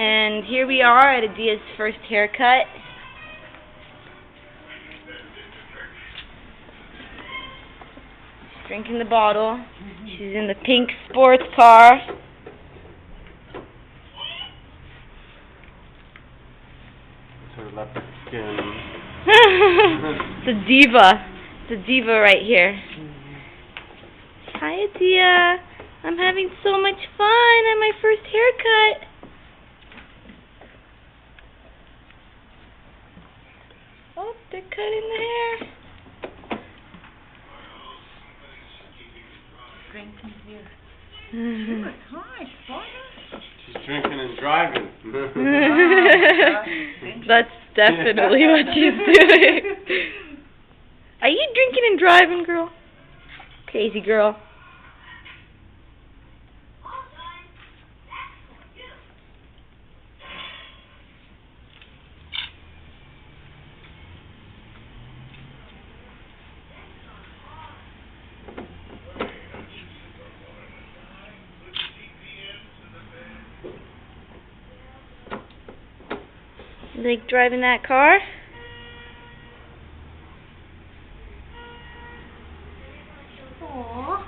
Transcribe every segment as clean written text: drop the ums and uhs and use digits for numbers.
And here we are at Adia's first haircut. She's drinking the bottle. She's in the pink sports car. It's her leopard skin. It's a diva. It's a diva right here. Hi, Adia. I'm having so much fun on my first haircut. Oh, they're cutting the hair. Drinking beer. She's drinking and driving. That's definitely what she's doing. Are you drinking and driving, girl? Crazy girl. You like driving that car? Aww.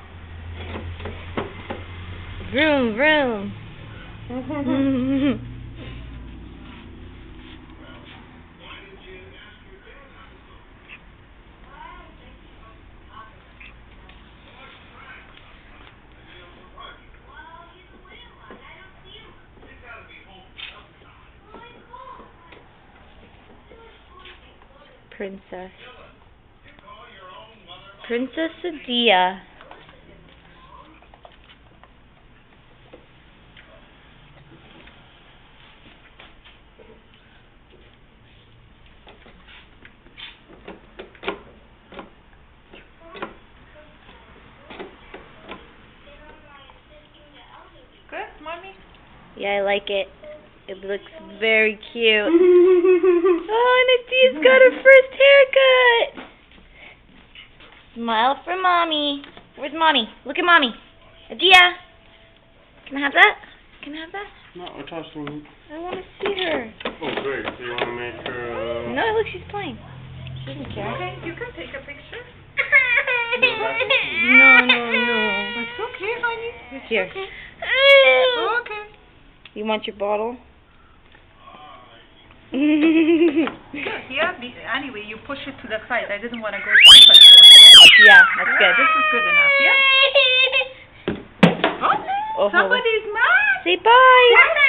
Vroom, vroom. Princess. Princess Adia. Good, mommy? Yeah, I like it. It looks very cute. Oh, and Adia's got her first haircut. Smile for mommy. Where's mommy? Look at mommy. Adia. Can I have that? Can I have that? No, we're tossing. I want to see her. Oh, great. So you want to make her... No, look, she's playing. She doesn't care. Okay, you can take a picture. No. It's okay, honey. It's Here. okay. Okay. You want your bottle? Good, yeah, anyway, you push it to the side. I didn't want to go super short. Yeah, that's good. This is good enough, yeah? Oh, Oh, somebody's mad. say bye.